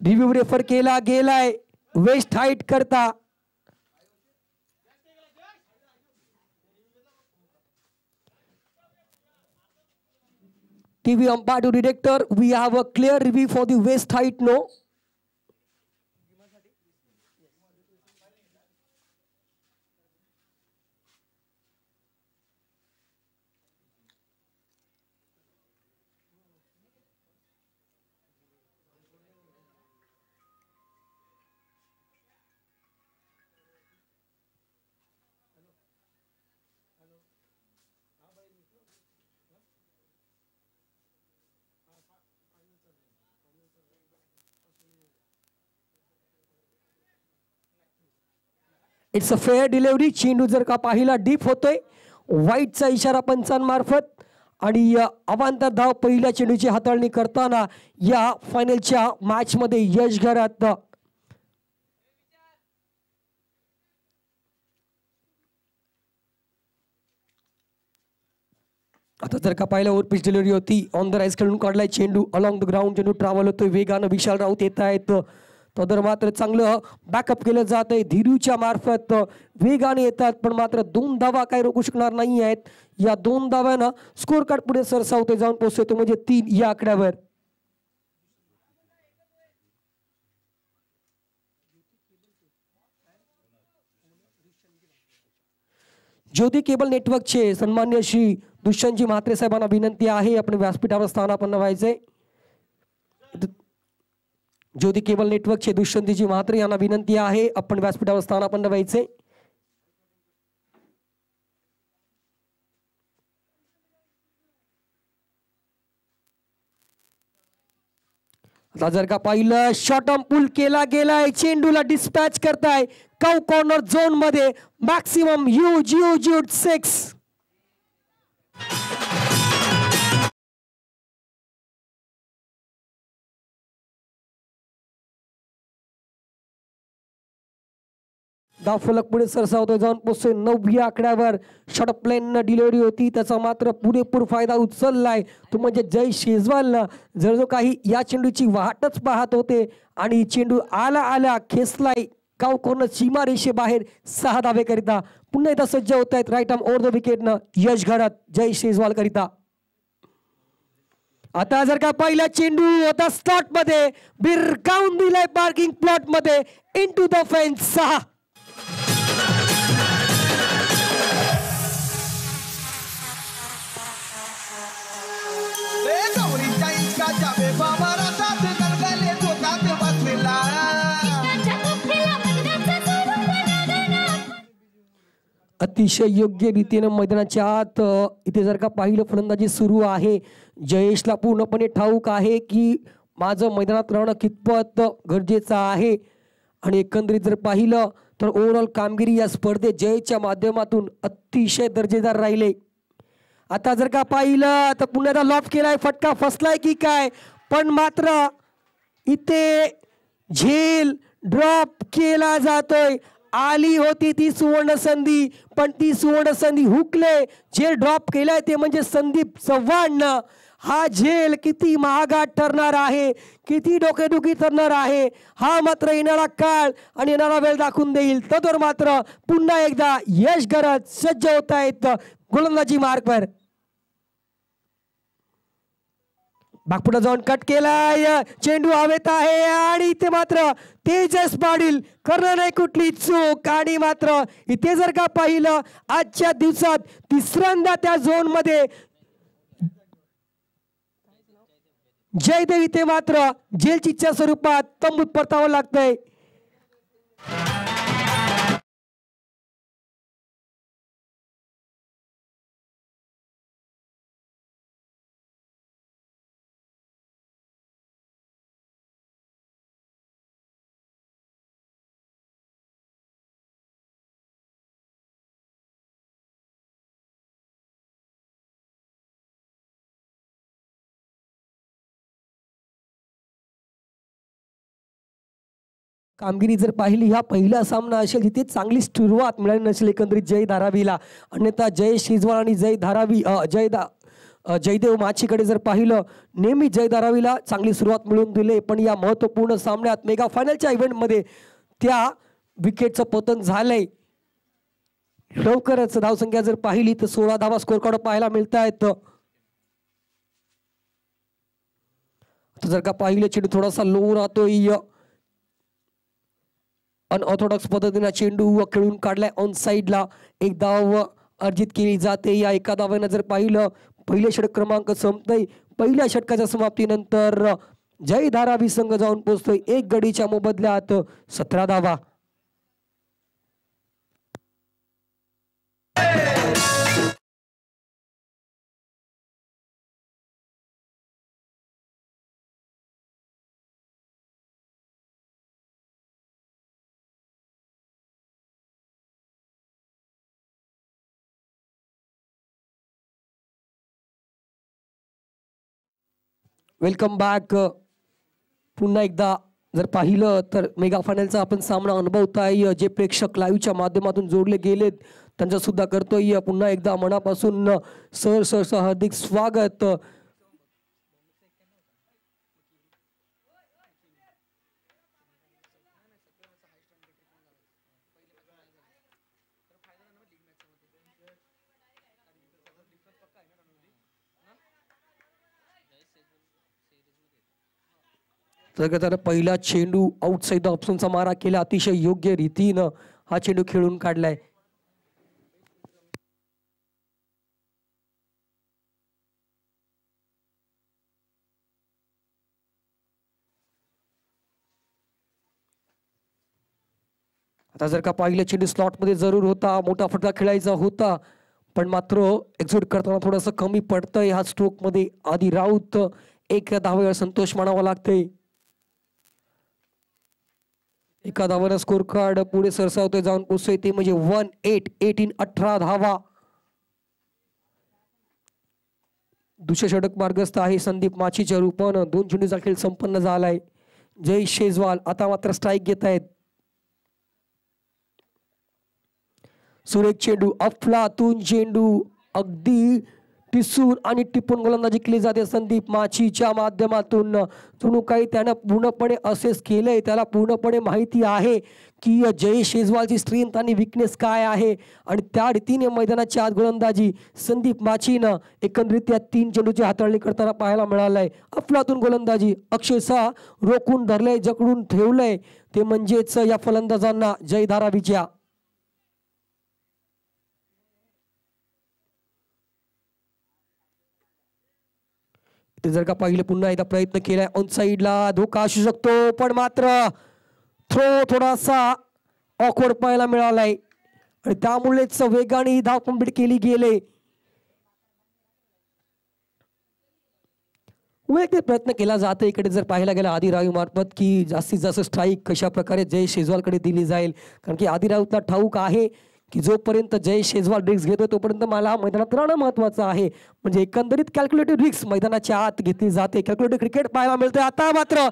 Review refer केला गेलाय waste height करता. TV umpire to director, we have a clear review for the West Height, no? It's a fair delivery. चेंडू जर का पाहिला deep होतोय, वाईटचा इशारा पंचांमार्फत आणि अवांतर धाव पहिल्या चेंडूची हाताळणी करताना या फायनलच्या मॅच मध्ये यश घरात. आता जर का पाहिलं ओव्हर पिच डिलिव्हरी होती, ऑन द राईस खेळून काढलाय चेंडू, अलॉंग द ग्राउंड चेंडू ट्रॅव्हल होतोय वेगानं. विशाल राऊत येत आहेत, तर मात्र चांगलं बॅकअप केलं जात आहे धीरूच्या मार्फत. वेगाने येतात पण मात्र 2 धावा काही रोखू शकणार नाही आहेत. या 2 धाव्यानं स्कोर कार्ड पुढे सरसावते जाऊन पोहोचतो म्हणजे 3 या आकड्यावर. ज्योती केबल नेटवर्कचे सन्मान्य श्री दुष्यंतजी म्हात्रे साहेबांना विनंती आहे आपण व्यासपीठावर स्थानापन्न व्हायचे. ज्योती केबल नेटवर्कचे दुष्यंतजी म्हात्रे यांना विनंती आहे आपण व्यासपीठावर स्थानापन्न व्हायचे. आता जर का पाहिलं शॉर्ट आर्म पुल केला गेलाय, चेंडूला डिस्पॅच करताय कव कॉर्नर झोन मध्ये. Maximum use 6. धाव फलक पुढे सरसावतोय जाऊन पोहोचतोय 9 या आकड्यावर. शॉर्ट प्लेन डिलिव्हरी होती, त्याचा मात्र पुरेपूर फायदा उचललाय तो म्हणजे जय शेजवालनं. जर जो काही या चेंडूची वाटच पाहत होते आणि चेंडू आला खेचलाय काव कॉर्नर सीमा रेषे बाहेर 6 धावे करिता. पुन्हा एकदा सज्ज होत आहेत राईट आर्म ओव्हर द विकेटनं यश घरात जय शेजवाल करिता. आता जर का पहिला चेंडू होता स्लॉट मध्ये, बिरकावून दिलाय पार्किंग प्लॉट मध्ये इनटू द फेन्स. 6. अतिशय योग्य रीतीने मैदानाच्या आत इथे जर का पाहिलं फलंदाजी सुरू आहे. जयेशला पूर्णपणे ठाऊक आहे की माझं मैदानात राहणं कितपत गरजेचं आहे आणि एकंदरीत जर पाहिलं तर ओव्हरऑल कामगिरी या स्पर्धेत जयेशच्या माध्यमातून अतिशय दर्जेदार राहिले. आता जर का पाहिलं तर पुन्हा लॉफ केलाय, फटका फसलाय की काय, पण मात्र इथे झेल ड्रॉप केला जातोय. आली होती ती सुवर्ण संधी पण ती सुवर्ण संधी हुकले. झेल ड्रॉप केलाय ते म्हणजे संदीप चव्हाण. हा झेल किती महागात ठरणार आहे, किती डोकेदुखी ठरणार आहे हा मात्र येणारा काळ आणि येणारा वेळ दाखवून देईल. तर मात्र पुन्हा एकदा यश घरात सज्ज होत आहेत गोलंदाजी मार्कवर. बागपुढे जाऊन कट केलाय, चेंडू हवेत आहे आणि इथे मात्र तेजस पाटील करणार नाही कुठली चूक. आणि मात्र इथे जर का पाहिलं आजच्या दिवसात तिसऱ्यांदा त्या झोन मध्ये जयदेव इथे मात्र जेलचीच्या स्वरूपात तंबूत परतावं लागतंय. कामगिरी जर पाहिली हा पहिला सामना असेल जिथे चांगली सुरुवात मिळाली नसेल एकंदरीत जय धारावीला. अन्यथा जय शेजवाल आणि जय धारावी जयदेव माचीकडे जर पाहिलं, नेहमी जय धारावीला चांगली सुरुवात मिळवून दिली, पण या महत्त्वपूर्ण सामन्यात मेगा फायनलच्या इव्हेंटमध्ये त्या विकेटचं पतन झालंय. लवकरच धावसंख्या जर पाहिली तर 16 धावा स्कोर कार्ड पाहायला मिळत आहेत. जर का पाहिलं चेंडू थोडासा लो राहतोय, अनऑर्थोडॉक्स पद्धतीने चेंडू खेळून काढलाय ऑन साइडला. एक धाव अर्जित केली जाते. या एका धावानं जर पाहिलं पहिले षटक क्रमांक संपतय. पहिल्या षटकाच्या समाप्तीनंतर जय धारावी संघ जाऊन पोहोचतोय 1 गडीच्या मोबदल्यात 17 धावा. Welcome back. पुन्हा एकदा जर पाहिलं तर मेगा फायनलचा आपण सामना अनुभवताय. जे प्रेक्षक लाईव्हच्या माध्यमातून जोडले गेलेत त्यांचं सुद्धा करतोय पुन्हा एकदा मनापासून सहर्ष हार्दिक स्वागत. तर पहिला चेंडू आउटसाइड ऑप्शनचा मारा केला अतिशय योग्य रीतीनं हा चेंडू खेळून काढलाय. आता जर का पाहिलं चेंडू स्लॉट मध्ये जरूर होता, मोठा फटका खेळायचा होता, पण मात्र एक्झिट करताना थोडंसं कमी पडतंय. हा स्ट्रोक मध्ये आदी राऊत 1 धावेवर संतोष मानावा लागतंय. एका धावानं स्कोर कार्ड पुढे सरसावतोय, जाऊन पोहोचतोय ते म्हणजे 18 धावा. दुसरे षटक मार्गस्थ आहे संदीप माचीच्या रूपानं. 2 चेंडूचा खेळ संपन्न झालाय. जय शेजवाल आता मात्र स्ट्राईक घेत आहेत. सुरेख चेंडू, अफलातून चेंडू, अगदी टिसून आणि टिपून गोलंदाजी केली जाते संदीप माचीच्या माध्यमातून. जणू काही त्यानं पूर्णपणे असेस केलंय. त्याला पूर्णपणे माहिती आहे की जय शेजवालची स्ट्रेंथ आणि विकनेस काय आहे आणि त्या रीतीने मैदानाच्या आत गोलंदाजी संदीप माचीनं एकंदरीत 3 चेंडूची हाताळणी करताना पाहायला मिळालंय. अफलातून गोलंदाजी अक्षरशः रोखून धरलंय, जकडून ठेवलंय ते म्हणजेच या फलंदाजांना जय धारावीच्या. ते जर का पाहिलं पुन्हा एकदा प्रयत्न केलाय ऑन साइडला, धोका असू शकतो, पण मात्र थ्रो थोडासा ऑकवर्ड पाहायला मिळालाय आणि त्यामुळेच वेगाने धाव कंप्लीट केली गेले. वैयक्तिक प्रयत्न केला जातो. इकडे जर पाहायला गेला आदी रावी मार्फत की जास्तीत जास्त स्ट्राईक कशा प्रकारे जय शेजवालकडे दिली जाईल, कारण की आदी राऊतला ठाऊक आहे की जोपर्यंत जय शेजवाल रिक्स घेतोय तोपर्यंत मला मैदानात राहणं महत्वाचं आहे. म्हणजे एकंदरीत कॅल्क्युलेटेड रिक्स मैदानाच्या आत घेतली जाते. कॅल्क्युलेटेड क्रिकेट पाहायला मिळतोय. आता मात्र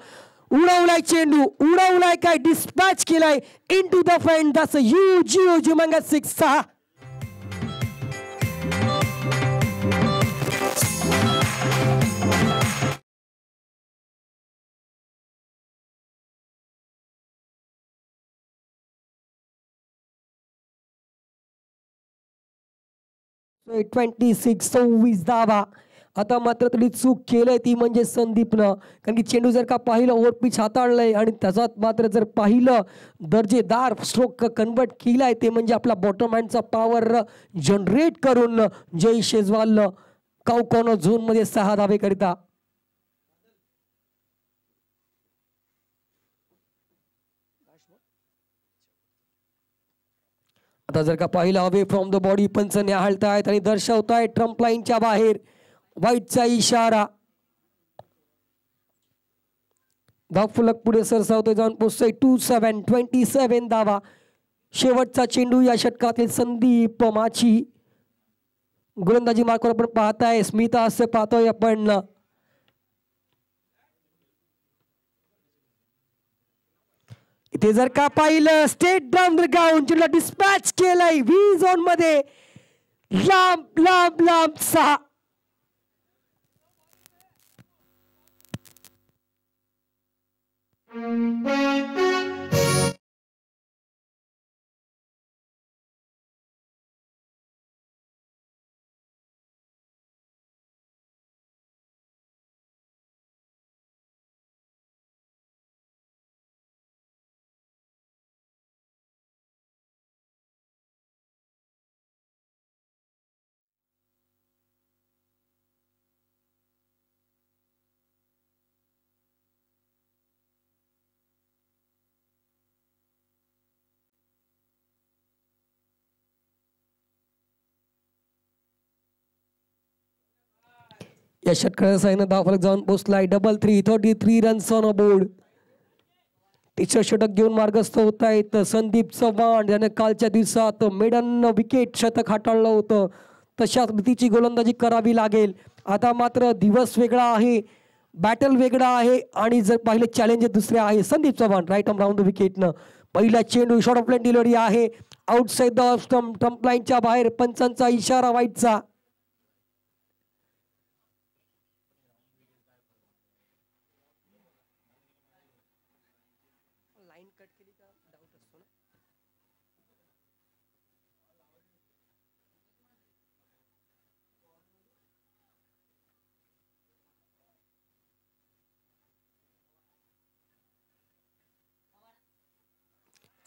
उडवलाय चेंडू, उडवलाय काय, डिस्पॅच केलाय into the fend. That's a huge humongous 6. So 26 धावा. आता मात्र तरी चूक केलंय ती म्हणजे संदीपनं, कारण की चेंडू जर का पाहिलं ओव्हर पिच हाताळलंय आणि त्याच्यात मात्र जर पाहिलं दर्जेदार स्ट्रोक कन्वर्ट केलाय ते म्हणजे आपला बॉटम हँडचा पॉवर जनरेट करून जय शेजवाल काउकॉर्नर झोन मध्ये 6 धावे करिता. आता जर का पाहिलं अवे फ्रॉम द बॉडी पंच न्याहाळतायत आणि दर्शवतायत ट्रम्प लाईनच्या बाहेर वाईटचा इशारा. धावफलक पुढे सरसावतोय, जाऊन पोहोचतोय 27 धावा. शेवटचा चेंडू या षटकातील संदीप माची. गोलंदाजी मार्कवर आपण पाहताय स्मिता असे पाहतोय आपण. इथे जर का पाहिलं स्टेट डाऊन द ग्राउंड चेंडूला डिस्पॅच केलाय व्ही झोन मध्ये. लांब लांब लांब 6. या षटकाराच्या साहाय्याने धावफलक जाऊन पोहोचलाय. 33 रन्स ऑन बोर्ड. तिसरं षटक घेऊन मार्गस्थ होत आहेत संदीप चव्हाण याने कालच्या दिवसात मेडन विकेट शतक हाताळलं होतं. तशाच रीतीची गोलंदाजी करावी लागेल. आता मात्र दिवस वेगळा आहे, बॅटल वेगळा आहे आणि जर पाहिले चॅलेंज दुसरे आहे. Sandeep Chavan right arm round the विकेटनं पहिला चेंडू शॉर्ट ऑफ लाईन डिलिव्हरी आहे. आउटसाइड द स्टंप लाईनच्या बाहेर. पंचांचा इशारा वाईटचा.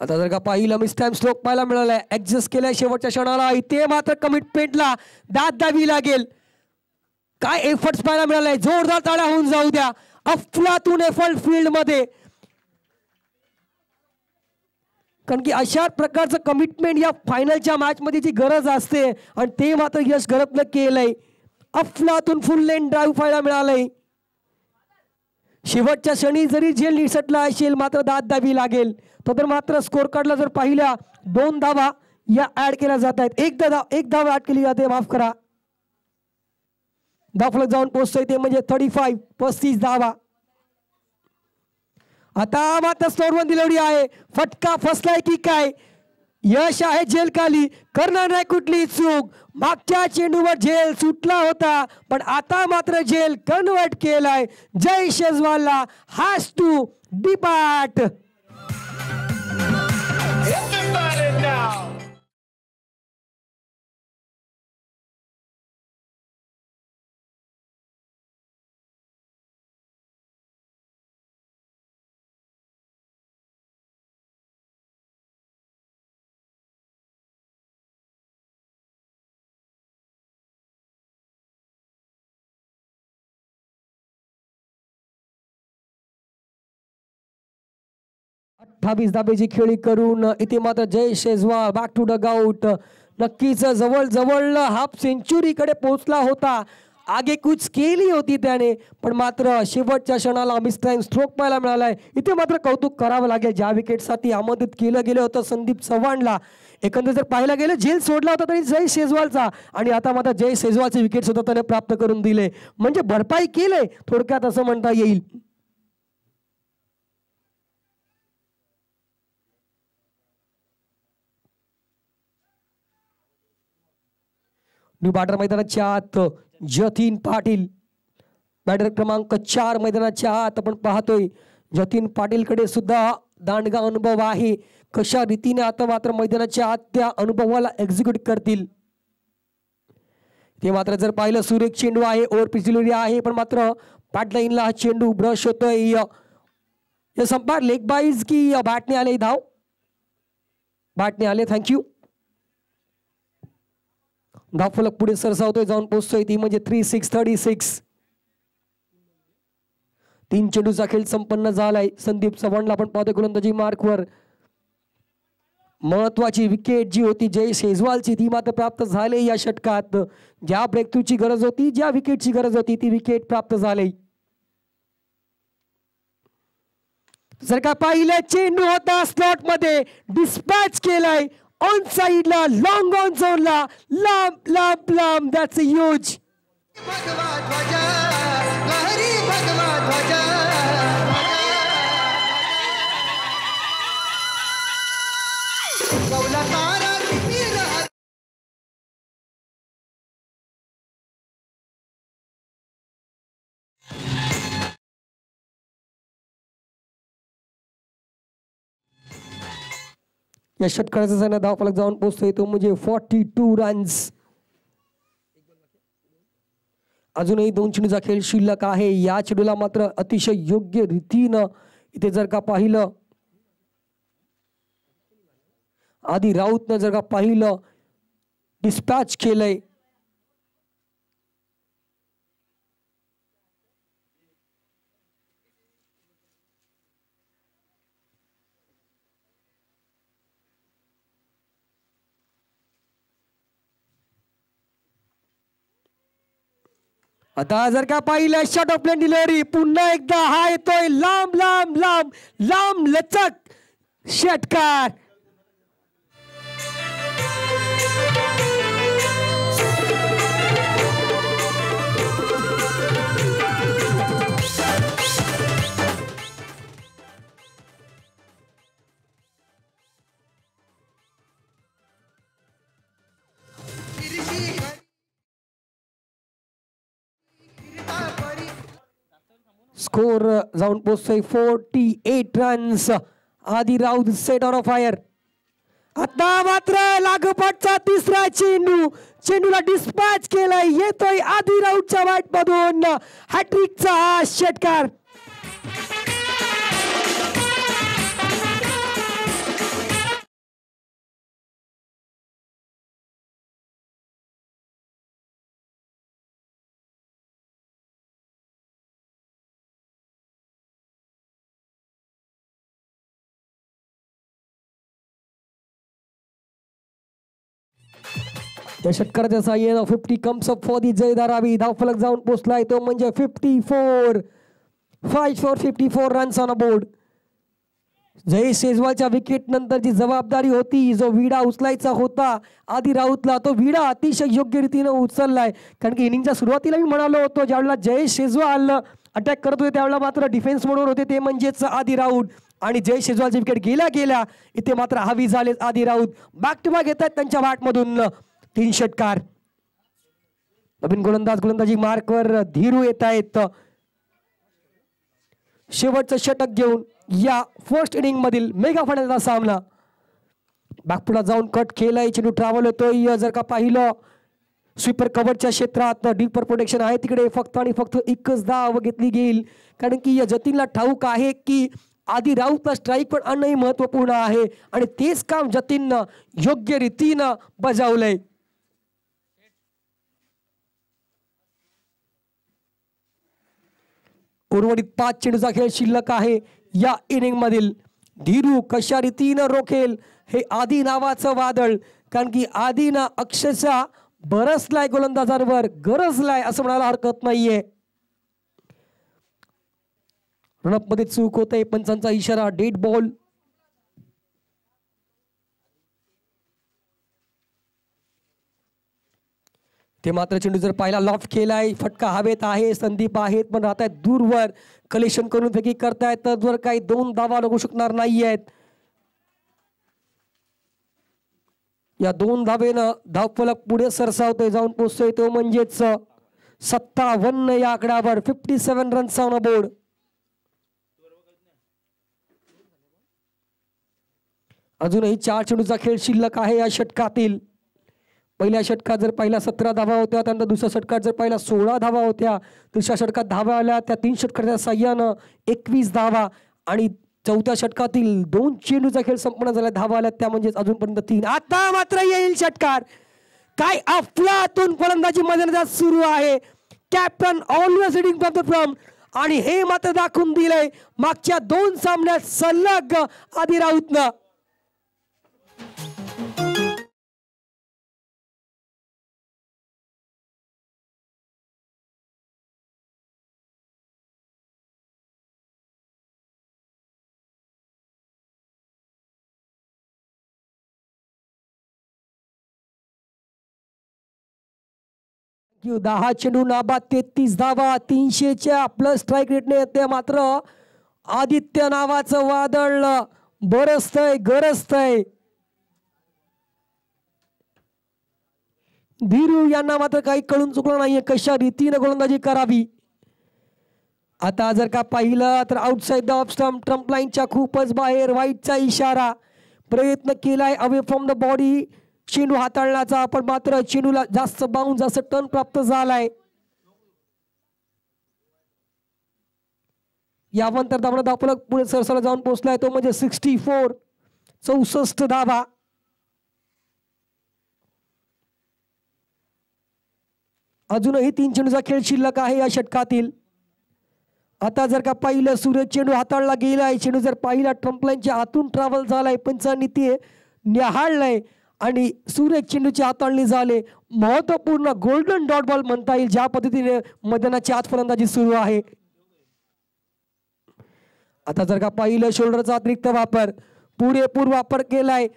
आता जर का पाहिलं मिस टाइम स्ट्रोक पाहायला मिळालाय. ऍडजस्ट केलाय शेवटच्या क्षणाला. इथे मात्र कमिटमेंटला दाद द्यावी लागेल. काय एफर्ट्स पाहायला मिळालाय. जोरदार टाळ्या होऊन जाऊ द्या. अफलातून एफर्ट फील्ड मध्ये, कारण की अशा प्रकारचं कमिटमेंट या फायनलच्या मॅच मध्ये जी गरज असते आणि ते मात्र यश गरजलं केलंय. अफलातून फुल लेन ड्राईव्ह पाहायला मिळालंय. शेवटच्या क्षणी जरी झेल निसटला असेल मात्र दाद द्यावी लागेल. तर मात्र स्कोर कार्डला जर पाहिल्या 2 धावा या ऍड केल्या जात आहेत. एक धाव ऍड केली जाते, माफ करा. धावफलक जाऊन पोहोचतोय ते म्हणजे 35 धावा. आता मात्र स्टोरवर डिलिव्हरी आहे. फटका फसलाय की काय. यश आहे झेल खाली. करणार नाही कुठली चूक. मागच्या चेंडूवर झेल सुटला होता पण आता मात्र झेल कन्वर्ट केलाय. जय शेजवालला हॅज टू डिपार्ट. अठ्ठावीस धाब्याची खेळी करून इथे मात्र Jay Shejwal back to dugout. नक्कीच जवळ जवळ हाफ सेंचुरीकडे पोहोचला होता. आगेकूच केली होती त्याने पण मात्र शेवटच्या क्षणाला मिस टाइम स्ट्रोक पाहायला मिळालाय. इथे मात्र कौतुक करावं लागेल. ज्या विकेटसाठी आमंत्रित केलं गेलं होतं संदीप चव्हाणला, एकंदर जर पाहायला गेलं झेल सोडला होता तरी जय शेजवालचा आणि आता मात्र जय शेजवालचे विकेट सुद्धा त्याने प्राप्त करून दिले. म्हणजे भरपाई केले थोडक्यात असं म्हणता येईल. न्यू बॅटर मैदानाच्या आत जतीन पाटील, बॅटर क्रमांक 4 मैदानाच्या आत आपण पाहतोय. जतीन पाटीलकडे सुद्धा दांडगा अनुभव आहे. कशा रीतीने आता मात्र मैदानाच्या आत त्या अनुभवाला एक्झिक्यूट करतील ते मात्र जर पाहिलं. सुरेख चेंडू आहे, ओव्हर पिच डिलिव्हरी आहे पण मात्र पाटलाईनला हा चेंडू ब्रश होतोय. या संपार लेग बाईज की बॅटने आले. धाव बॅटने आले. थँक्यू. धावफलक पुढे सरसावतोय, जाऊन पोहोचतोय ती म्हणजे 36. 3 चेंडूचा खेळ संपन्न झालाय. संदीप चव्हाणला आपण पाहतोय गोलंदाजी मार्कवर. महत्वाची विकेट जी होती जय शेजवालची ती मात्र प्राप्त झाली या षटकात. ज्या ब्रेक थ्रूची गरज होती, ज्या विकेटची गरज होती ती विकेट प्राप्त झाली. जर का पाहिलं चेंडू होता स्लॉट मध्ये, डिस्पॅच केलाय ऑन साइडला, लॉंग ऑन झोनला, लांब लांब लांब. That's a huge. या षटकाराचा सामना धावफलक जाऊन पोहोचतोय तो म्हणजे 42 रन्स. अजूनही 2 चेंडूचा खेळ शिल्लक आहे. या चेंडूला मात्र अतिशय योग्य रीतीनं इथे जर का पाहिलं आधी राऊतनं जर का पाहिलं डिस्पॅच केलंय. आता जर का पाहिलं शॉट ऑफ प्लेन डिलिव्हरी पुन्हा एकदा हा येतोय लांब लांब लांब लांब लचक षटकार. स्कोर जाऊन पोहोचतोय 48 रन्स. आधी राऊत सेट ऑन फायर. आता मात्र लागोपाठचा तिसरा चेंडूला डिस्पॅच केलाय. येतोय आधी राऊतच्या बॅट मधून हॅट्रिकचा हा षटकार. या षटकाराच्या साह्यानं 50 comes up for the Jay Dharavi. धावफलक जाऊन पोहोचलाय तो म्हणजे 54 रन्स ऑन बोर्ड. जय शेजवालच्या विकेट नंतरची जबाबदारी होती जो विडा उचलायचा होता आधी राऊतला तो विडा अतिशय योग्य रीतीनं उचललाय. कारण की इनिंगच्या सुरुवातीला मी म्हणालो होतो ज्यावेळेला जय शेजवाल अटॅक करत होते त्यावेळेला मात्र डिफेन्स मोडवर होते ते म्हणजेच आधी राऊत. आणि जय शेजवालची विकेट गेल्या इथे मात्र हवी झाले आधी राऊत. बॅक टू बॅक येतात त्यांच्या बॅटमधून 3 षटकार. नवीन गोलंदाजी मार्कवर धीरू येत आहेत शेवटचं षटक घेऊन या फर्स्ट इनिंग मधील मेगा फायनलचा सामना. बॅकपुढे जाऊन कट केलाय. चेंडू ट्रॅव्हल होतोय. जर का पाहिलं स्वीपर कव्हरच्या क्षेत्रात डीपर प्रोटेक्शन आहे तिकडे फक्त आणि फक्त एकच धाव घेतली गेली. कारण की या जतीनला ठाऊक आहे की आधी राऊतला स्ट्राईक पण आणणंही महत्वपूर्ण आहे आणि तेच काम जतीननं योग्य रीतीनं बजावलंय. उर्वरित 5 चेंडूचा खेळ शिल्लक आहे या इनिंग मधील. धीरू कशा रीतीनं रोखेल हे आधी नावाचं वादळ. कारण की आधीनं अक्षरशः बरसलाय गोलंदाजांवर गरजलाय असं म्हणायला हरकत नाहीये. रनअप मध्ये चूक होते. पंचांचा इशारा डेड बॉल. ते मात्र चेंडू जर पाहिला लॉफ्ट केलाय. फटका हवेत आहे. संदीप आहेत पण राहत आहेत दूरवर. कलेक्शन करून फेकी करतायत तर जर काही 2 धावा लागू शकणार नाहीयेत. या 2 धावेनं धावफलक पुढे सरसावतोय जाऊन पोहोचतोय तो म्हणजेच 57 या आकड्यावर. 57 रन्स ऑन बोर्ड. अजूनही 4 चेंडूचा खेळ शिल्लक आहे या षटकातील. पहिल्या षटकात जर पहिला 17 धावा होत्या त्यानंतर दुसऱ्या षटकात जर पहिला 16 धावा होत्या. तिसऱ्या षटकात धावा आल्या त्या 3 षटकाच्या साह्यानं 21 धावा आणि चौथ्या षटकातील 2 चेंडूचा खेळ संपन्न झाला. धावा आल्या त्या म्हणजेच अजूनपर्यंत 3. आता मात्र येईल षटकार. काय अफलातून फलंदाजी मैदानात सुरू आहे. Captain always reading from the front आणि हे मात्र दाखवून दिलंय मागच्या 2 सामन्यात सलग आधी राऊतनं. की 10 चेंडू नाबाद 33 धावा 300च्या प्लस स्ट्राईक रेटने येते. मात्र आदित्य नावाचं वादळ बरसतंय गरजतंय. धीरू यांना मात्र काही कळून चुकलं नाहीये कशा रीतीने गोलंदाजी करावी. आता जर का पाहिलं तर outside the off stump Trump लाईनच्या खूपच बाहेर वाईटचा इशारा. प्रयत्न केलाय अवे फ्रॉम द बॉडी चेंडू हाताळण्याचा, पण मात्र चेंडूला जास्त बाउन्स जास्त टर्न प्राप्त झालाय. यानंतर धावणा धावफलक पुढे सरसरा जाऊन पोहोचलाय तो म्हणजे 64 64 धावा. अजूनही 3 चेंडूचा खेळ शिल्लक आहे या षटकातील. आता जर का पाहिलं सूर्य चेंडू हाताळला गेलाय, चेंडू जर पाहिला ट्रम्प लाईनच्या आतून ट्रॅव्हल झालाय, पंचांनी ते निहाळलंय आणि सूर्य चेंडूची हाताळणी झाले. महत्वपूर्ण गोल्डन डॉट बॉल म्हणता येईल ज्या पद्धतीने मैदानाची आत फलंदाजी सुरू आहे. आता जर का पाहिलं शोल्डरचा अतिरिक्त वापर पुरेपूर वापर केलाय.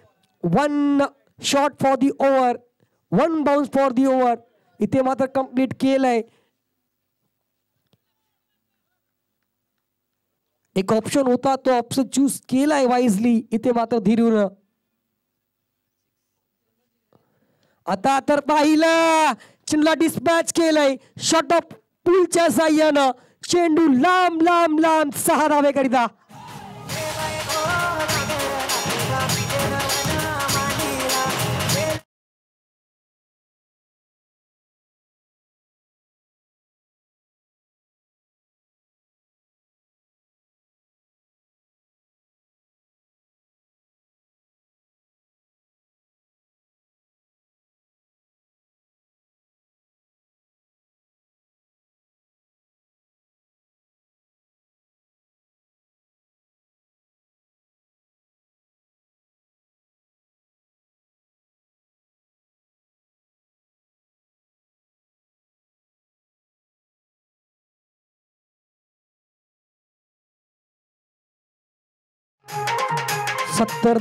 1 shot for the over, 1 bounce for the over इथे मात्र कंप्लीट केलंय. एक ऑप्शन होता तो ऑप्शन चूज केलाय वाईजली इथे मात्र धीरून. आता तर पाहिलं चेंडूला डिस्पॅच केलंय शॉट ऑफ पुलच्या साह्यानं चेंडू लांब लांब लांब 6 धावेकरिता. सत्तर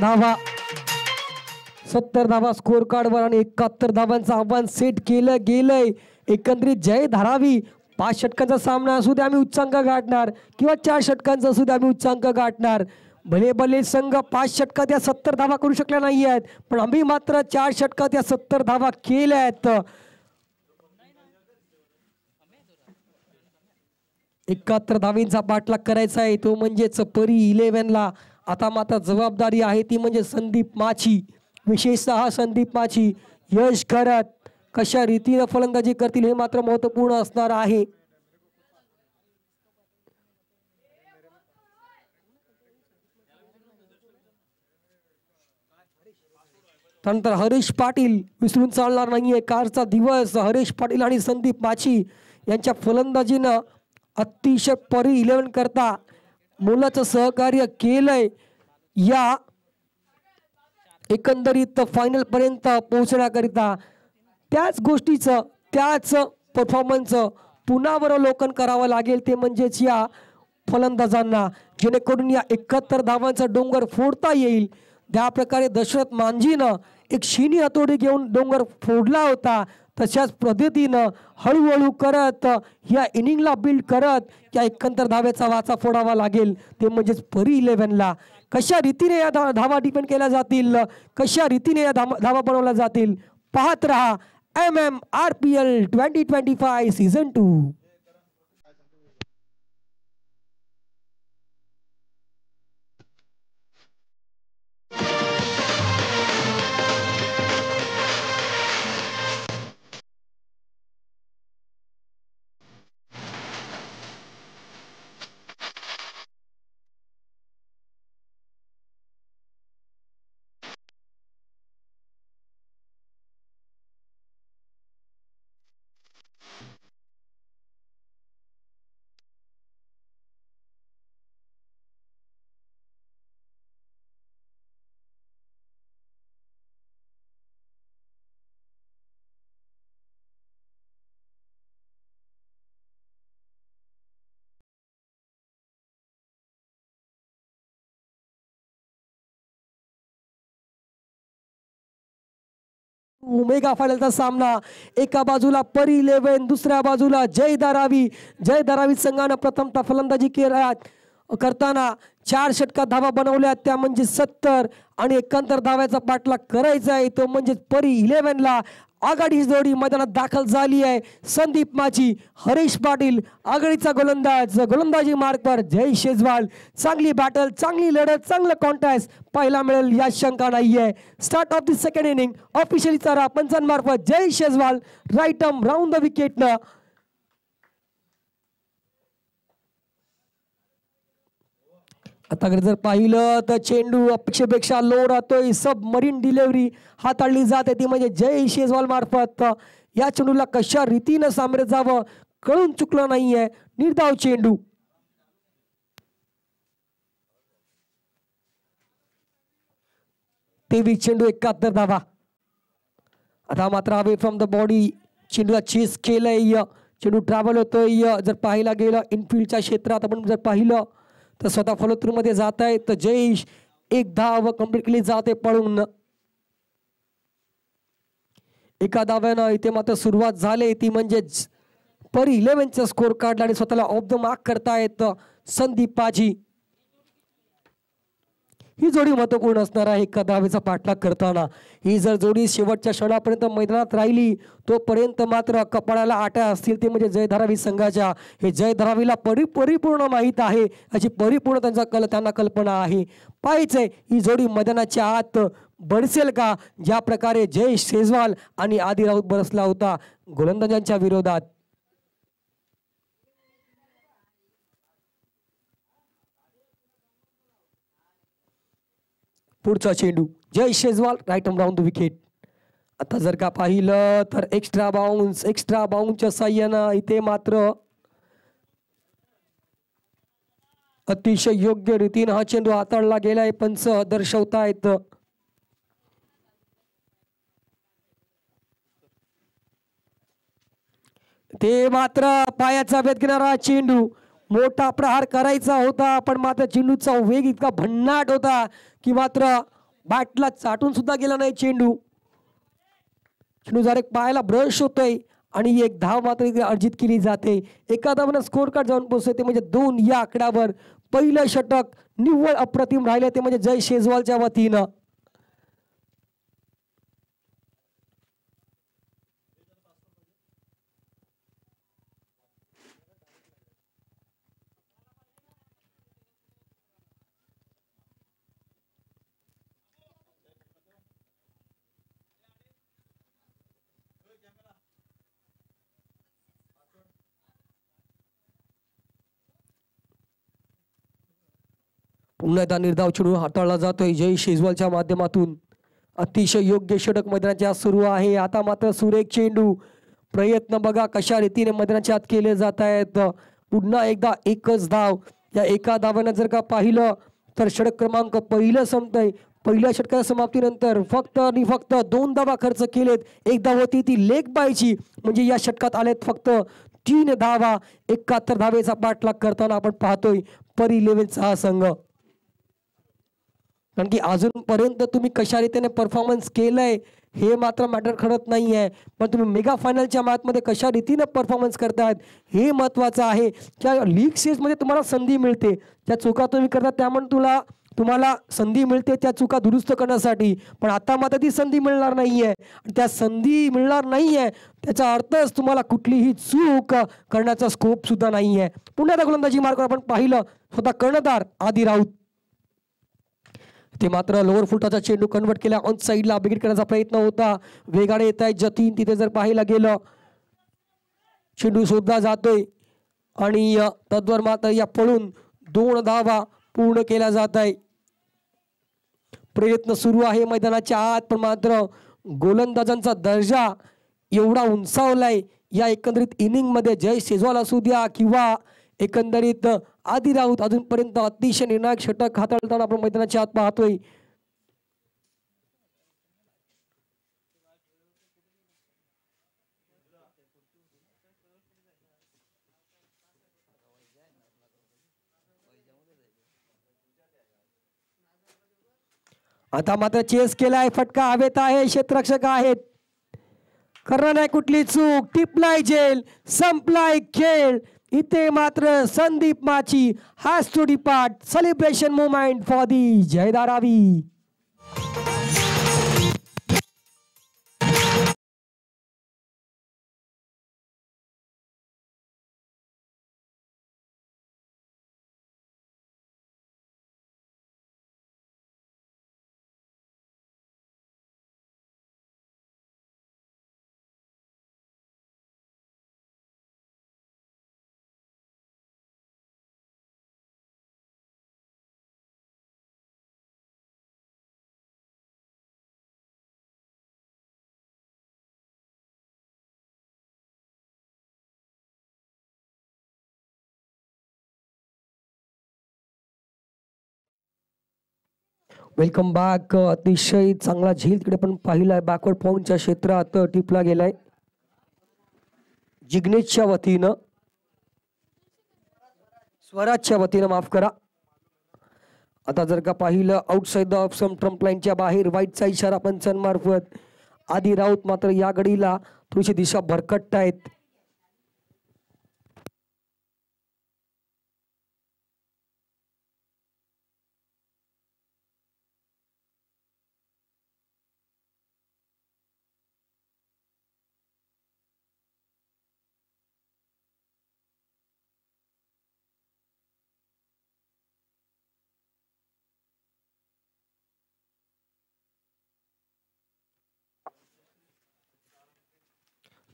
धावा स्कोर कार्डवर आणि 71 धावांचं आव्हान सेट केलं गेलंय. एकंदरीत जय धारावी 5 षटकांचा सामना असू द्या आम्ही उच्चांक गाठणार किंवा 4 षटकांचा असू द्या आम्ही उच्चांक गाठणार. भले भले संघ 5 षटकात या 70 धावा करू शकल्या नाही आहेत, पण आम्ही मात्र 4 षटकात या 70 धावा केल्या आहेत. 71 धावींचा पाठलाग करायचा आहे तो म्हणजेच परी 11ला. आता मात्र जबाबदारी आहे ती म्हणजे संदीप माची, विशेषतः संदीप माची यश करत कशा रीतीने फलंदाजी करतील हे मात्र महत्त्वपूर्ण असणार आहे. त्यानंतर हरीश पाटील विसरून चालणार नाहीये. कारचा दिवस हरीश पाटील आणि संदीप माची यांच्या फलंदाजीनं अतिशय परी 11 करता मोलाचं सहकार्य केलंय या एकंदरीत फायनल पर्यंत पोहोचण्याकरिता. त्याच गोष्टीचं त्याच परफॉर्मन्सचं पुनरावलोकन करावं लागेल ते म्हणजेच या फलंदाजांना, जेणेकरून या 71 धावांचा डोंगर फोडता येईल. त्या प्रकारे दशरथ मांझीनं एक शिनी हातोडी घेऊन डोंगर फोडला होता, तशाच पद्धतीनं हळूहळू करत या इनिंगला बिल्ड करत या 71 धावेचा वाचा फोडावा लागेल ते म्हणजेच परी 11ला. कशा रीतीने या धावा डिपेंड केल्या जातील, कशा रीतीने या धावा बनवल्या जातील पाहत रहा MMRPL 2025 सीझन 2. मेगा फायनलचा सामना, एका बाजूला परी 11, दुसऱ्या बाजूला जय धारावी. जय धारावी संघानं प्रथमतः फलंदाजी करताना 4 षटकात धावा बनवल्या, त्या म्हणजे 70 आणि 71 धाव्याचा पाठलाग करायचा आहे तो म्हणजे परी 11ला. आघाडी जोडी मैदानात दाखल झाली आहे. संदीप माची, हरीश पाटील आघाडीचा गोलंदाज. गोलंदाजी मार्कवर जय शेजवाल. चांगली बॅटल, चांगली लढत, चांगलं कॉन्टॅस्ट पाहायला मिळेल या शंका नाहीये. Start of the second inning officially चारा पंचांमार्फत Jay Shejwal right arm round the विकेटनं. आता जर पाहिलं तर चेंडू अपेक्षेपेक्षा लो राहतोय. सबमरीन डिलिव्हरी हाताळली जाते ती म्हणजे जय शेजवाल मार्फत. या चेंडूला कशा रीतीनं सामोरे जावं कळून चुकलं नाहीये. निर्धाव चेंडू. तेवीस चेंडू 71 धावा. आता मात्र अवे फ्रॉम द बॉडी चेंडूला चेस केलंय. चेंडू ट्रॅव्हल होतोय. जर पाहायला गेलं इनफिल्डच्या क्षेत्रात आपण जर पाहिलं तर स्वतः फॉलो थ्रू मध्ये जात आहे. तर जयेश एक धाव कंप्लीट केली जाते पळून. एका धाव्यानं इथे मात्र सुरुवात झाली ती म्हणजे पर 11चा स्कोर काढला आणि स्वतःला ऑफ द मार्क करतायत संदीप पाजी. ही जोडी महत्वपूर्ण असणार आहे एका धावेचा पाठलाग करताना. ही जर जोडी शेवटच्या क्षणापर्यंत मैदानात राहिली तोपर्यंत मात्र कपाळाला आट्या असतील ते म्हणजे जय धारावी संघाच्या. हे जय धारावीला परिपूर्ण माहीत आहे. याची परिपूर्ण त्यांना कल्पना आहे. पाहायचंय ही जोडी मैदानाच्या आत बरसेल का, ज्या प्रकारे जय शेजवाल आणि आदी राऊत बरसला होता गोलंदाजांच्या विरोधात. पुढचा चेंडू Jay Shejwal right arm round the wicket. आता जर का पाहिलं तर एक्स्ट्रा बाउन्सच्या साह्यानं इथे मात्र अतिशय योग्य रीतीने हा चेंडू हाताळला गेलाय. पंच दर्शवतायत ते मात्र पायाचा भेद घेणारा चेंडू. मोठा प्रहार करायचा होता पण मात्र चेंडूचा वेग इतका भन्नाट होता की मात्र बॅटला चाटून सुद्धा गेला नाही चेंडू. चेंडू जर एक पायाला ब्रश होतोय आणि एक धाव मात्र इथे अर्जित केली जाते. एका धावानं स्कोर कार्ड जाऊन पोहोचते ते म्हणजे 2 या आकड्यावर. पहिलं षटक निव्वळ अप्रतिम राहिले ते म्हणजे जय शेजवालच्या वतीनं. पुन्हा एकदा निर्धाव चेंडू हाताळला जातोय जय शेजवालच्या माध्यमातून. अतिशय योग्य षटक मैदानाच्या आत सुरू आहे. आता मात्र सुरेख चेंडू. प्रयत्न बघा कशा रीतीने मैदानाच्या आत केले जात आहेत. पुन्हा एकदा एकच धाव. या एका धावानं जर का पाहिलं तर षटक क्रमांक पहिलं संपतंय. पहिल्या षटकाच्या समाप्तीनंतर फक्त आणि फक्त 2 धावा खर्च केलेत. एक धाव होती ती लेग बायची म्हणजे या षटकात आलेत फक्त 3 धावा. 71 धावेचा पाठलाग करताना आपण पाहतोय पर 11चा हा संघ. कारण की अजूनपर्यंत तुम्ही कशा रीतीने परफॉर्मन्स केलंय हे मात्र मॅटर ठरत नाही आहे, पण तुम्ही मेगा फायनलच्या मॅचमध्ये कशा रीतीने परफॉर्मन्स करतायत हे महत्त्वाचं आहे. त्या लीग स्टेजमध्ये तुम्हाला संधी मिळते, त्या चुका तुम्ही करता त्यामुळे तुम्हाला संधी मिळते त्या चुका दुरुस्त करण्यासाठी. पण आता मात्र ती संधी मिळणार नाही आहे. त्या संधी मिळणार नाही आहे त्याचा अर्थच तुम्हाला कुठलीही चूक करण्याचा स्कोप सुद्धा नाही आहे. पुन्हा गोलंदाजी मार्गावर आपण पाहिलं स्वतः कर्णधार आदी राऊत ते मात्र लोअर फुटाचा चेंडू कन्वर्ट केला ऑन साईडला बिगिट करण्याचा प्रयत्न होता. वेगाने येत आहे जतीन. तिथे जर पाहायला गेलं चेंडू शोधला जातोय आणि तद्वर मात्र या पळून 2 धावा पूर्ण केल्या जात आहे. प्रयत्न सुरू आहे मैदानाच्या आत, पण मात्र गोलंदाजांचा दर्जा एवढा उंचावलाय या एकंदरीत इनिंग मध्ये. जय शेजवाल असू द्या किंवा एकंदरीत आदी राऊत अजूनपर्यंत अतिशय निर्णायक षटक हाताळताना आपण मैदानाच्या आत पाहतोय. आता मात्र चेस केलाय, फटका हवेत आहे, क्षेत्ररक्षक आहेत, करणार नाही कुठली चूक, टिपलाय जेल, संपलाय खेळ. इथे मात्र Sandeep Machi has to depart. Celebration moment for the Jay Dharavi. Welcome back. अतिशय चांगला झेल तिकडे पण पाहिलाय. बॅकवर्ड पॉईंटच्या क्षेत्रात टिपला गेलाय जिग्नेशच्या वतीनं, स्वराजच्या वतीनं माफ करा. आता जर का पाहिलं outside the of some Trump लाईनच्या बाहेर वाईटचा इशारा पंचांमार्फत. आदी राऊत मात्र या गडीला थोडीशी दिशा भरकटतायत.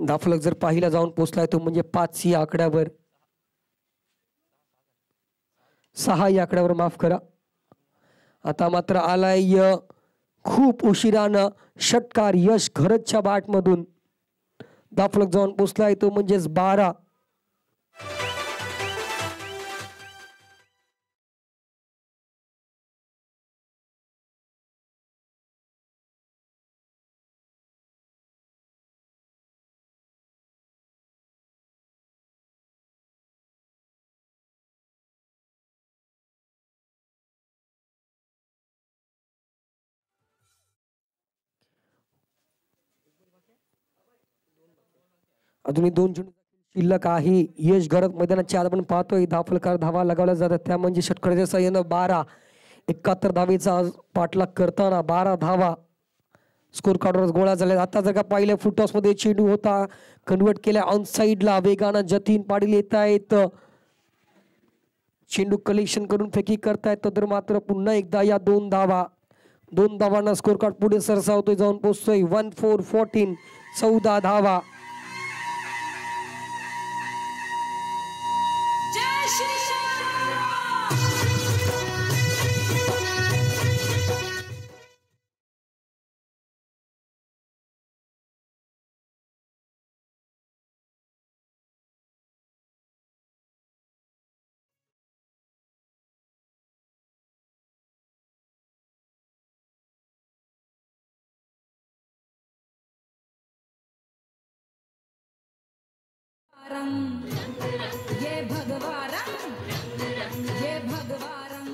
दाफलक जर पाहिला जाऊन पोचलाय तो म्हणजे 5 या आकड्यावर, 6 या आकड्यावर माफ करा. आता मात्र आलाय खूप उशिरानं षटकार यश घरतच्या बॅट मधून. दाफलक जाऊन पोचलाय तो म्हणजेच 12. अजूनही 2 चेंडू शिल्लक आहे. यश घरत मैदानाच्या आत आपण पाहतोय धाफलकार धावा लगावल्या जातात त्या म्हणजे षटकाराच्या साह्यानं 12. 71 धावेचा पाठलाग करताना 12 धावा स्कोर कार्डवर गोळा झाल्या. आता जर का पाहिलं फुटटॉस मध्ये चेंडू होता, कन्वर्ट केल्या ऑन साइडला. वेगानं जतीन पाटील येत आहेत, चेंडू कलेक्शन करून फेकी करतायत. तर मात्र पुन्हा एकदा या 2 धावांना स्कोर कार्ड पुढे सरसावतोय, जाऊन पोहोचतोय 1-4-14. 14 धावा. ये भगवारम, ये भगवारम.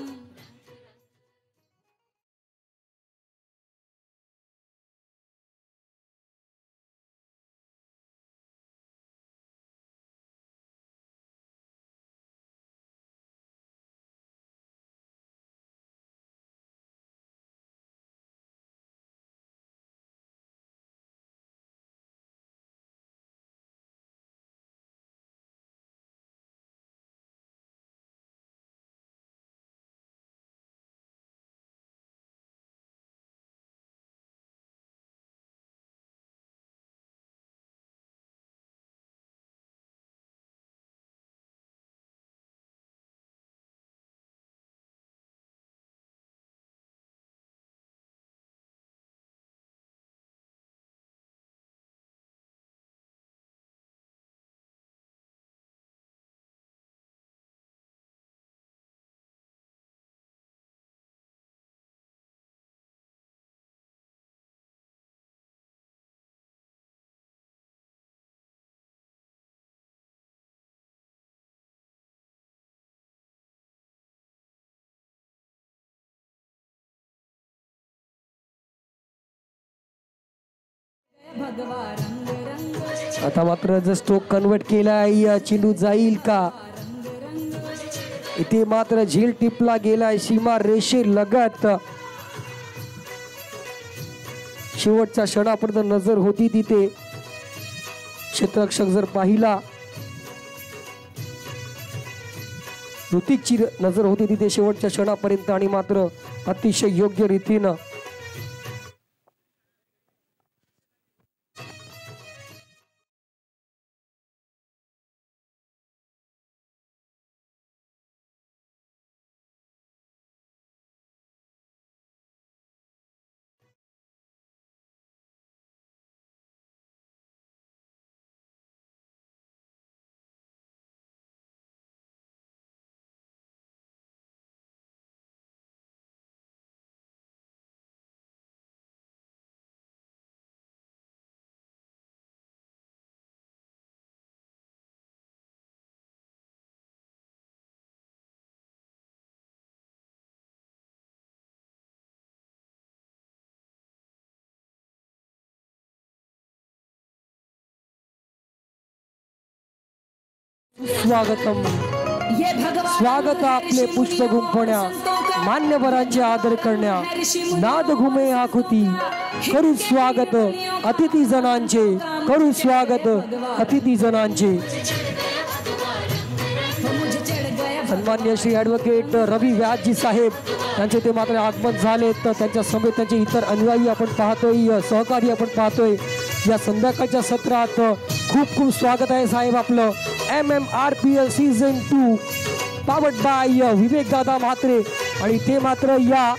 आता मात्र जर स्ट्रोक कन्वर्ट केलाय, चेंडू जाईल का? इथे मात्र झेल टिपला गेलाय सीमा रेषे लगत. शेवटच्या क्षणापर्यंत नजर होती तिथे, क्षेत्ररक्षक जर पाहिला ऋतिकची नजर होती तिथे शेवटच्या क्षणापर्यंत, आणि मात्र अतिशय योग्य रीतीनं स्वागतम. ये भगवान स्वागत आपले पुष्प गुंफण्या, मान्यवरांचे आदर करण्या, नाद घुमे आकृती करू स्वागत अतिथी जनांचे, करू स्वागत अतिथी जनांचे. सन्मान्य श्री ॲडव्होकेट रवी व्यासजी साहेब त्यांचे ते मात्र आगमन झाले. तर त्यांच्या समेत त्यांचे इतर अनुयायी आपण पाहतोय, सहकारी आपण पाहतोय. या संध्याकाळच्या सत्रात खूप खूप स्वागत आहे साहेब आपलं. MMRPL सीझन 2 पावर्ड बाय विवेक दादा म्हात्रे. आणि ते मात्र या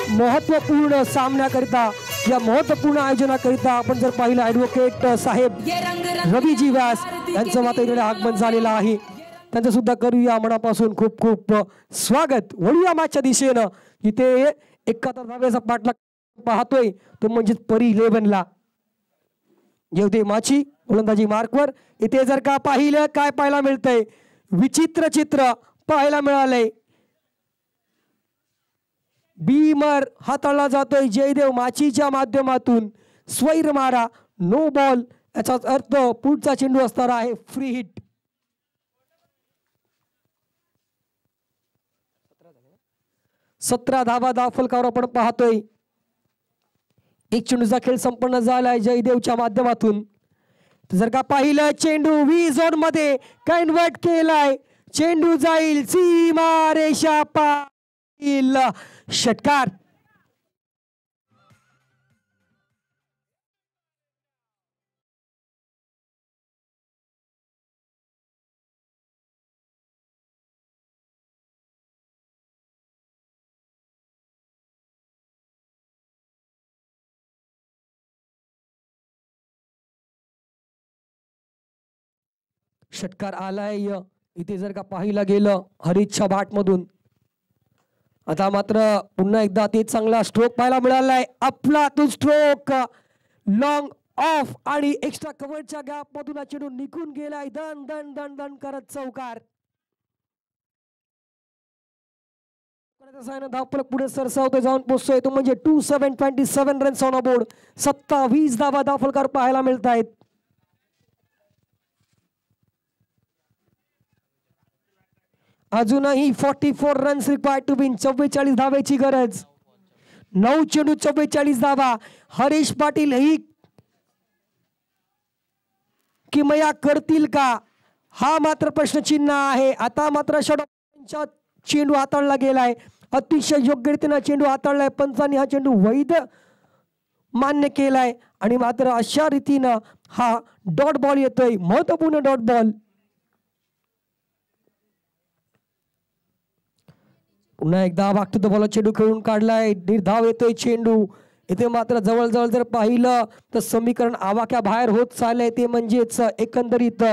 महत्त्वपूर्ण सामन्याकरिता, या महत्त्वपूर्ण आयोजनाकरिता आपण जर पाहिलं ॲडव्होकेट साहेब रवीजी व्यास यांचं मात्र इकडे आगमन झालेलं आहे. त्यांचं सुद्धा करूया मनापासून खूप खूप स्वागत. वळूया मागच्या दिशेनं, इथे 71 धावेचा पाठलाग पाहतोय तो म्हणजे परी 11ला जेवते माची गोलंदाजी मार्कवर. इथे जर का पाहिलं काय पाहायला मिळतंय, विचित्र चित्र पाहायला मिळालंय. बीमर हाताळला जातोय जयदेव माचीच्या माध्यमातून. स्वैर मारा, नो बॉल, याचा अर्थ पुढचा चेंडू असणार आहे फ्री हिट. 17 धावा फलकावर आपण पाहतोय. एक चेंडूचा खेळ संपन्न झालाय जयदेवच्या माध्यमातून. जर का पाहिलं चेंडू व्ही झोन मध्ये कन्वर्ट केलाय, चेंडू जाईल सीमा रेषा पार. षटकार. षटकार आलाय. इथे जर का पाहिलं गेलं हरीशच्या बाट मधून, आता मात्र पुन्हा एकदा ते चांगला स्ट्रोक पाहायला मिळालाय. आपला तो स्ट्रोक लॉंग ऑफ आणि एक्स्ट्रा कव्हरच्या गॅप मधून हा चेंडू निघून गेलाय. दन दन दन दन करत चौकार. धावफलक पुढे सरसावतोय, जाऊन पोहोचतोय तो म्हणजे 27 रन्स ऑन बोर्ड. 27 धावा धावफलकार पाहायला मिळत आहेत. अजूनही 44 रन्स रिक्वायर्ड टू विन. 44 धावेची गरज. 9 चेंडू 44 धावा. हरीश पाटील ही किमया करतील का, हा मात्र प्रश्नचिन्ह आहे. आता मात्र षटकांचा चेंडू हाताळला गेलाय, अतिशय योग्य रीतीने चेंडू हाताळलाय. पंचांनी हा चेंडू वैध मान्य केलाय आणि मात्र अशा रीतीनं हा डॉट बॉल येतोय, महत्वपूर्ण डॉट बॉल. पुन्हा एकदा बाक टू द बॉल चेंडू खेळून काढलाय, निर्धाव येतोय चेंडू. इथे मात्र जवळजवळ जर पाहिलं तर समीकरण आवाक्या बाहेर होत चाललंय. ते म्हणजेच एकंदरीत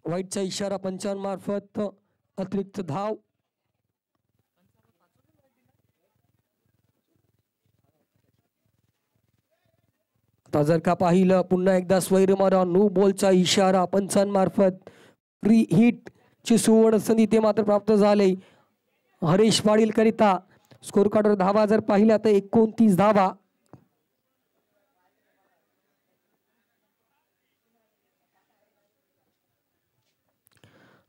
वाईटचा इशारा पंचांमार्फत अतिरिक्त धाव. आता जर का पाहिलं पुन्हा एकदा स्वैरमारा नो बॉलचा इशारा पंचांमार्फत. फ्री हिट ची सुवर्ण संधी ते मात्र प्राप्त झाले हरीश पाटील करिता. स्कोर कार्डवर धावा जर पाहिल्या तर 29 धावा.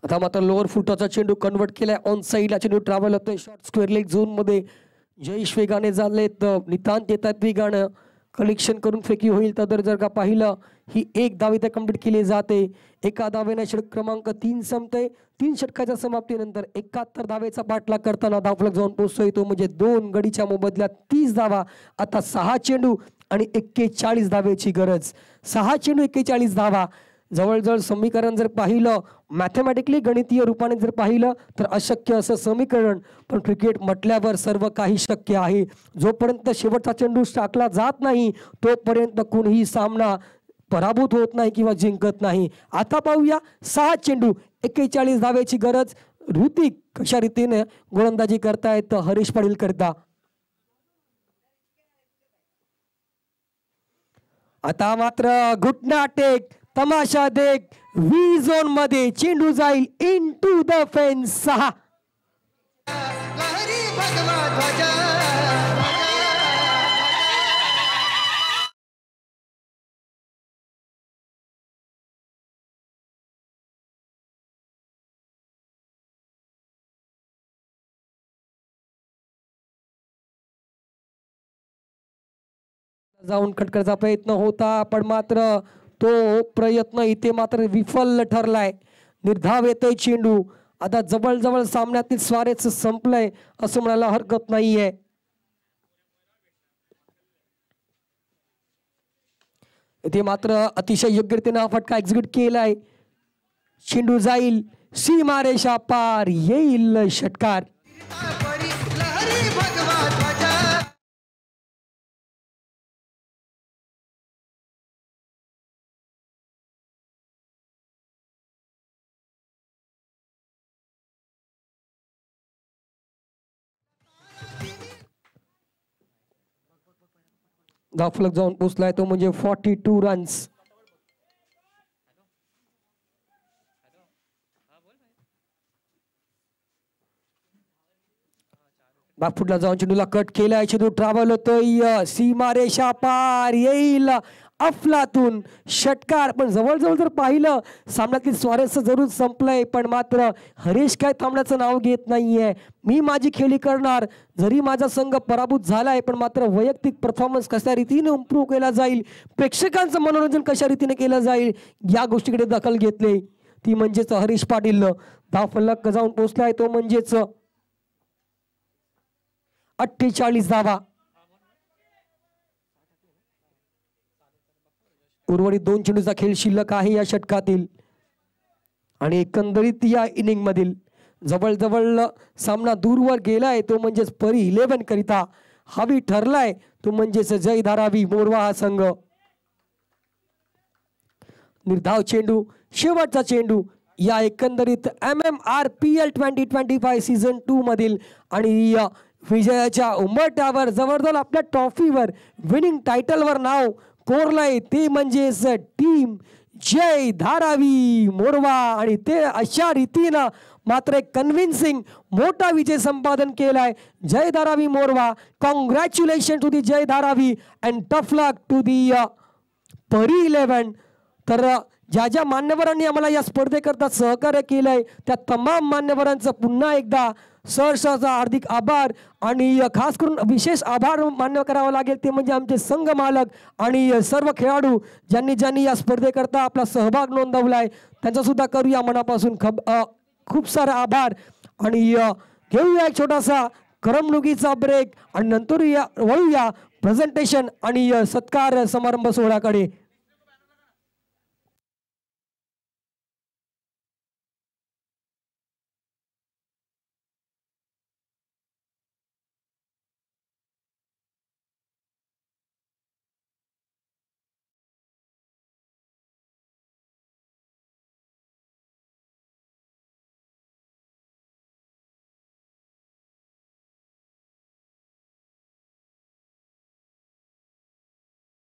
आता मात्र लोअर फुटाचा चेंडू कन्वर्ट केलाय ऑन साईडला. चेंडू ट्रॅव्हल होतोय शॉर्ट स्क्वेअर लेग झोन मध्ये. जयेश वेगाने झालेत, नितांत येतात वेगानं. कलेक्शन करून फेकी होईल तर जर का पाहिलं ही एक धाव इथे कंप्लीट केली जाते. एका धावेने षटक क्रमांक 3 संपते. 3 षटकाच्या समाप्तीनंतर 71 धावेचा पाठलाग करताना धावफलक जाऊन पोहोचतोय तो म्हणजे 2 गडीच्या मोबदल्यात 30 धावा. आता 6 चेंडू आणि 41 धावेची गरज. 6 चेंडू 41 धावा. जवळजवळ समीकरण जर पाहिलं मॅथमॅटिकली गणितीय रूपाने जर पाहिलं तर अशक्य असं समीकरण, पण क्रिकेट म्हटल्यावर सर्व काही शक्य आहे. जोपर्यंत शेवटचा चेंडू टाकला जात नाही तोपर्यंत कोणीही सामना पराभूत होत नाही किंवा जिंकत नाही. आता पाहूया 6 चेंडू 41 धावेची गरज. ऋतिक कशा रीतीने गोलंदाजी करतायत हरीश पाटील करता. आता मात्र घुटना टेक, तमाशा देख, व्ही झोन मध्ये चेंडू जाईल इन टू द फेन्स. 6 लहरी भगवा ध्वजा जाऊन कट करायचा प्रयत्न होता, पण मात्र तो प्रयत्न इथे मात्र विफल ठरलाय. निर्धाव येतोय चेंडू. आता जवळजवळ सामन्यातील स्वारस्य संपलंय असं म्हणायला हरकत नाहीये. इथे मात्र अतिशय योग्यरीतीने हा फटका एक्झिक्यूट केलाय. चेंडू जाईल सीमारेषा पार, येईल षटकार. परी लहरी भगवा ध्वजा धावफलक जाऊन पोचलाय तो म्हणजे 42 रन्स. बॅकफुटला जाऊन चेंडूला कट केलाय. चेंडू ट्रॅव्हल होतोय सीमारेषा पार, येईल अफलातून षटकार. पण जवळजवळ जर पाहिलं सामन्यातील स्वारस्य जरूर संपलंय, पण मात्र हरीश काय थांबण्याचं नाव घेत नाहीये. मी माझी खेळी करणार, जरी माझा संघ पराभूत झालाय पण मात्र वैयक्तिक परफॉर्मन्स कशा रीतीने इम्प्रूव्ह केला जाईल, प्रेक्षकांचं मनोरंजन कशा रीतीने केलं जाईल या गोष्टीकडे दखल घेतली. ती म्हणजेच हरीश पाटील. धावफलक जाऊन पोचलाय तो म्हणजेच 48 धावा. उर्वरित 2 चेंडूचा खेळ शिल्लक आहे या षटकातील. आणि एकंदरीत या इनिंग मधील जवळजवळ सामना दूरवर गेलाय तो म्हणजेच परी 11 करिता हावी ठरलाय तो म्हणजेच जय धारावी मोरवा हा संघ. निर्धाव चेंडू, शेवटचा चेंडू या एकंदरीत MMRPL 2025 सीझन 2 मधील. आणि विजयाच्या उंबरठ्यावर जवळजवळ आपल्या ट्रॉफीवर, विनिंग टायटलवर नाव कोरलंय ते म्हणजेच टीम जय धारावी मोरवा. आणि ते अशा रीतीनं मात्र एक कन्व्हिन्सिंग मोठा विजय संपादन केलाय जय धारावी मोरवा. Congratulation to the Jay Dharavi and tough luck to the Pari 11. तर ज्या ज्या मान्यवरांनी आम्हाला या स्पर्धेकरता सहकार्य केलंय त्या तमाम मान्यवरांचं पुन्हा एकदा सहर्षाचा हार्दिक आभार. आणि खास करून विशेष आभार मान्य करावा लागेल ते म्हणजे आमचे संघ मालक आणि सर्व खेळाडू ज्यांनी या स्पर्धेकरता आपला सहभाग नोंदवलाय त्यांचा सुद्धा करूया मनापासून खूप सारा आभार. आणि घेऊया एक छोटासा करमणुकीचा ब्रेक आणि नंतर वळूया प्रेझेंटेशन आणि सत्कार समारंभ सोहळ्याकडे.